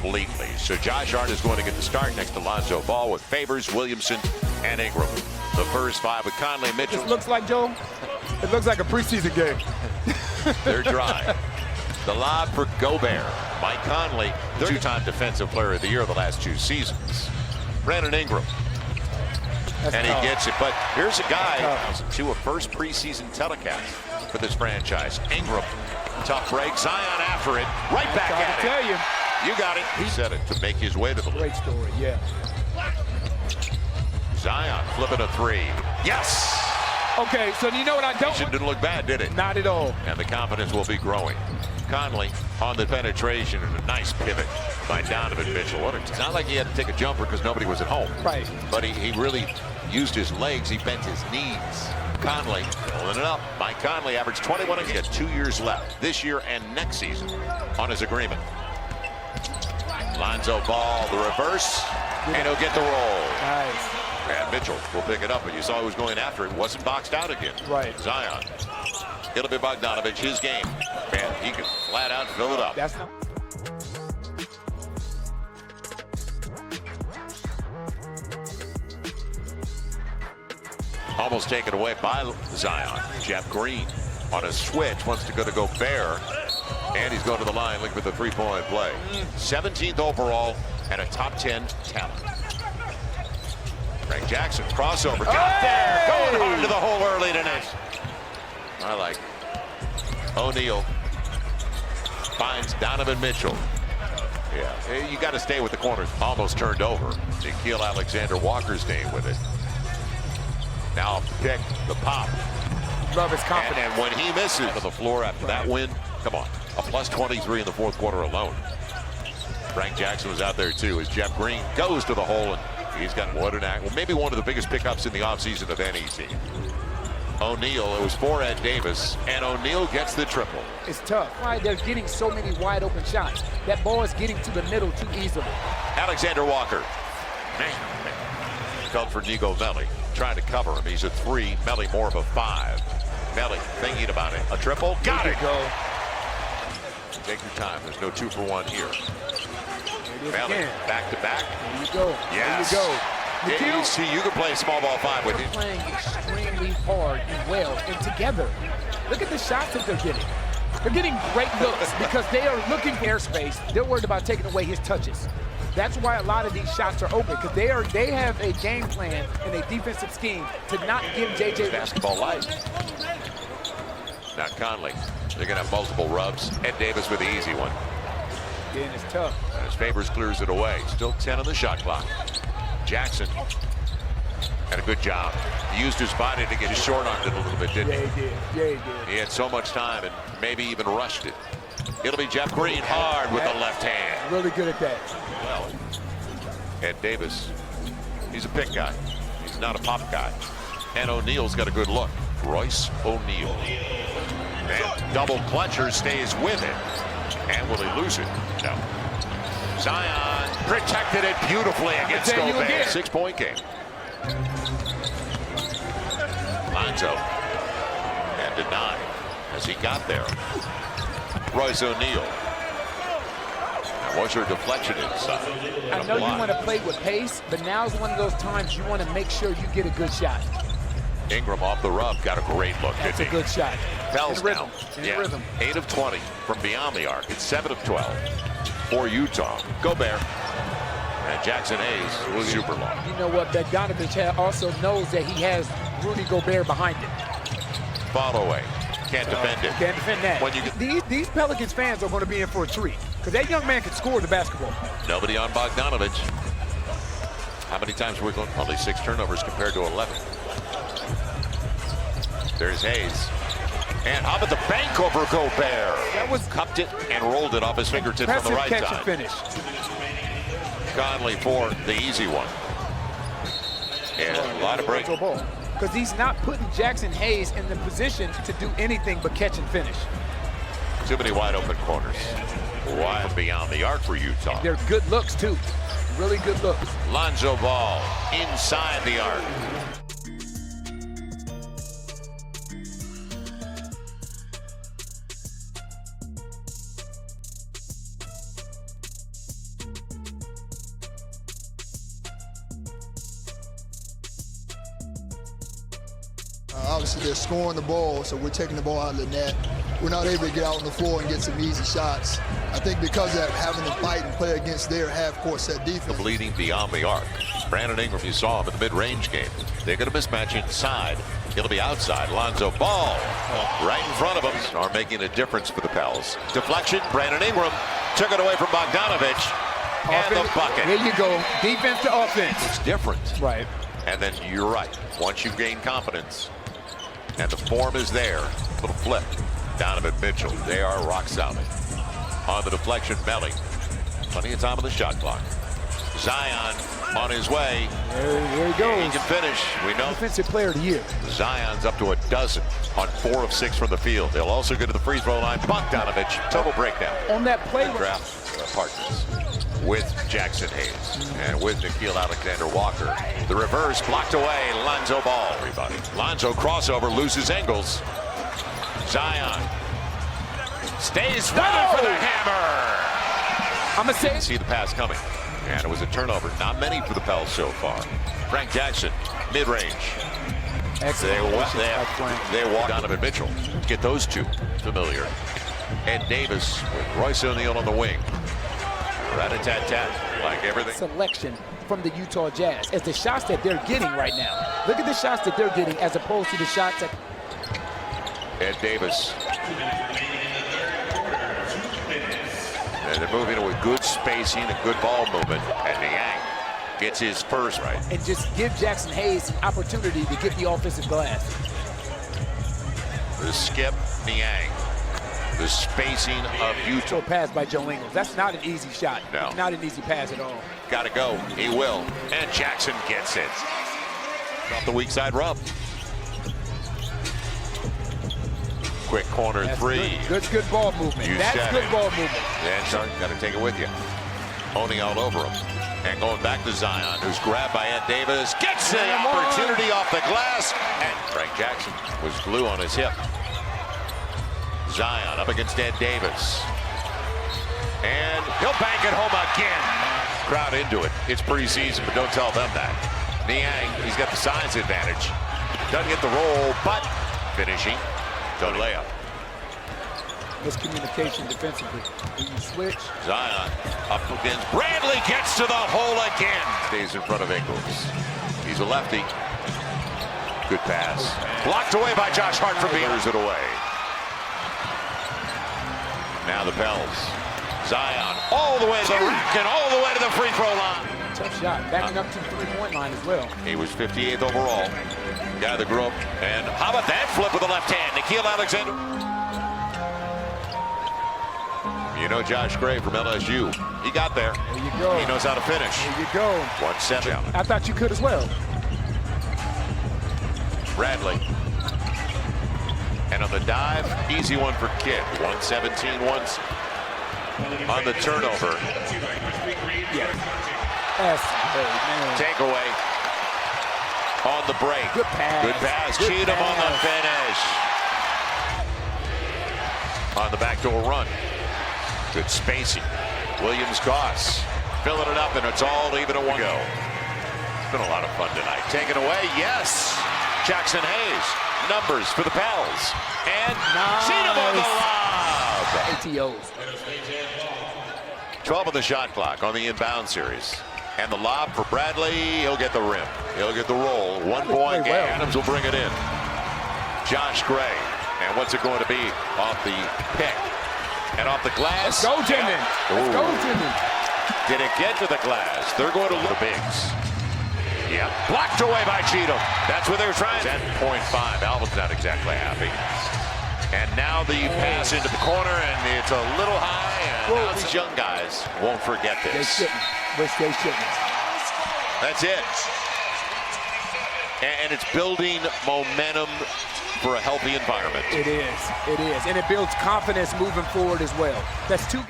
completely. So Josh Hart is going to get the start next to Lonzo Ball with Favors, Williamson, and Ingram. The first five with Conley, Mitchell. It looks like, Joe, it looks like a preseason game. They're dry. The lob for Gobert. Mike Conley, two-time Defensive Player of the Year the last 2 seasons. Brandon Ingram. That's and tough. he gets it. But here's a guy to a first preseason telecast for this franchise. Ingram, tough break. Zion after it. Right back at it. Tell you. You got it. He said it to make his way to the league. Great story, yeah. Zion flipping a 3. Yes! Okay, so you know what I don't It didn't look bad, did it? Not at all. And the confidence will be growing. Conley on the penetration and a nice pivot by Donovan Mitchell. It's not like he had to take a jumper because nobody was at home. Right. But he really used his legs. He bent his knees. Conley pulling it up. Mike Conley averaged 21. He got 2 years left this year and next season on his agreement. Lonzo Ball, the reverse, and he'll get the roll. Nice. And Mitchell will pick it up, but you saw he was going after it. Wasn't boxed out again. Right. Zion. It'll be Bogdanovich, his game. And he can flat out fill it up. That's not. Almost taken away by Zion. Jeff Green on a switch wants to go to Gobert. And he's going to the line looking for the three-point play. 17th overall and a top 10 talent. Frank Jackson, crossover, got there, going hard to the hole early tonight. I like it. O'Neal finds Donovan Mitchell. Yeah, you got to stay with the corners. Almost turned over. Nikhil Alexander-Walker's name with it. Now off the pick, the pop. Love his confidence. And when he misses to the floor after that win, come on, a plus 23 in the fourth quarter alone. Frank Jackson was out there too as Jeff Green goes to the hole, and he's got maybe one of the biggest pickups in the offseason of any team. O'Neal, it was for Ed Davis, and O'Neal gets the triple. It's tough. Why they're getting so many wide open shots. That ball is getting to the middle too easily. Alexander Walker. Man. Felt for Nigo Melli. Trying to cover him. He's a 3. Melli more of a 5. Melli thinking about it. A triple. Got it. Go. Take your time. There's no 2 for 1 here. Melli back to back. There you go. Yes. There you go. Yeah, you see, you can play small ball 5 with They're him. playing extremely hard and well and together. Look at the shots that they're getting. They're getting great looks because they are looking for airspace. They're worried about taking away his touches. That's why a lot of these shots are open because they have a game plan and a defensive scheme to not give JJ Basketball life. Now Conley, they're going to have multiple rubs. Ed Davis with the easy one. Again, it's tough. And his Favors clears it away. Still 10 on the shot clock. Jackson had a good job. He used his body to get his short-armed it a little bit, didn't he? Yeah, he did. Yeah, he did. He had so much time and maybe even rushed it. It'll be Jeff Green hard with the left hand. Really good at that. Well, Ed Davis, he's a pick guy. He's not a pop guy. And O'Neal's got a good look. Royce O'Neal. And double clutcher stays with it. And will he lose it? No. Zion protected it beautifully against Gobert. 6-point game. Lonzo. And denied as he got there. Royce O'Neal. What's your deflection inside? I know you want to play with pace, but now's one of those times you want to make sure you get a good shot. Ingram off the rub, got a great look, That's didn't a he? good shot. Fells in rhythm. now. In rhythm. 8 of 20 from beyond the arc. It's 7 of 12 for Utah. Gobert. And Jackson Hayes was super long. You know what? Bogdanovich also knows that he has Rudy Gobert behind him. Fall away. Can't defend it. Can't defend that. When you get These Pelicans fans are going to be in for a treat because that young man can score the basketball. nobody on Bogdanovich. How many times are we going? Only 6 turnovers compared to 11. There's Hayes. And how about the bank over Gobert? That was cupped it and rolled it off his fingertips on the right catch side. and finish. Conley for the easy one. And a lot of break. Because he's not putting Jackson Hayes in the position to do anything but catch and finish. Too many wide open corners. Wide beyond the arc for Utah. They're good looks too. Really good looks. Lonzo Ball inside the arc. obviously they're scoring the ball, so we're taking the ball out of the net. We're not able to get out on the floor and get some easy shots. I think because of having to fight and play against their half-court set defense. Bleeding beyond the arc. Brandon Ingram, you saw him in the mid-range game. They get a mismatch inside. It'll be outside. Lonzo Ball right in front of him are making a difference for the Pels. Deflection. Brandon Ingram took it away from Bogdanovich. And the bucket. There you go. Defense to offense. It's different. Right. And then you're right. Once you gain confidence and the form is there, little flip. Donovan Mitchell, they are rock solid. On the deflection, Melly. Plenty of time on the shot clock. Zion on his way. There he goes. He can finish. We know. Defensive player of the year. Zion's up to a dozen on 4 of 6 from the field. They'll also get to the free throw line. Bogdanovich, total breakdown. On that play. Draft partners with Jackson Hayes and with Nickeil Alexander-Walker. The reverse blocked away. Lonzo Ball, everybody. Lonzo crossover, loses angles. Zion stays with it for the hammer. I'm going to say. See the pass coming. And it was a turnover. Not many for the Pels so far. Frank Jackson, mid-range. They walk Donovan Mitchell. Get those two familiar. Ed Davis with Royce O'Neal on the wing. Rat-a-tat-tat, like everything. Selection from the Utah Jazz as the shots that they're getting right now. Look at the shots that they're getting as opposed to the shots that. Ed Davis. And they're moving with good spacing and good ball movement. And Niang gets his first right. And just give Jackson Hayes opportunity to get the offensive glass. The skip, Niang. The spacing of Utah. Pass by Joe Ingles. That's not an easy shot. No. Not an easy pass at all. Got to go. He will. And Jackson gets it. Off the weak side rub. Quick corner That's three. Good ball movement. That's good ball movement. And Shark got to take it with you. Owning all over him. And going back to Zion, who's grabbed by Ed Davis. Gets the opportunity off the glass. And Frank Jackson was glue on his hip. Zion up against Ed Davis. And he'll bank it home again. Crowd into it. It's preseason, but don't tell them that. Niang, he's got the size advantage. Doesn't get the roll, but finishing. Don't layup. Miscommunication defensively. When you switch. Zion up against Bradley, gets to the hole again. Stays in front of Ingles. He's a lefty. Good pass. Blocked away by Josh Hart from behind. It away. Now the Pels. Zion all the way to the rack and all the way to the free throw line. Tough shot. Backing up to the three-point line as well. He was 58th overall. Guy that grew up. And how about that flip with the left hand? Nickeil Alexander. You know Josh Gray from LSU. He got there. There you go. He knows how to finish. There you go. 1-7. I thought you could as well. Bradley. And on the dive, easy one for Kidd. 117 once on the turnover. Yes. Takeaway on the break. Good pass. Good pass. Cheatham on the finish. On the backdoor run. Good spacing. Williams-Goss filling it up, and it's all even a one go. It's been a lot of fun tonight. Taken away, yes. Jackson Hayes. Numbers for the Pels. And Cheatham on the lob. ATOs. 12 on the shot clock on the inbound series. And the lob for Bradley. He'll get the rim. He'll get the roll. 1 point game. Adams will bring it in. Josh Gray. And what's it going to be? Off the pick. And off the glass. Let's go, Jimmy. Let's go, Jimmy. Did it get to the glass? They're going to the bigs. Yeah. Blocked away by Cheatham. That's what they were trying. 10.5. Alvin's not exactly happy. And now the pass into the corner, and it's a little high. And now these young guys won't forget this. They shouldn't. Wish they shouldn't. That's it. And it's building momentum for a healthy environment. It is. It is. And it builds confidence moving forward as well. That's two.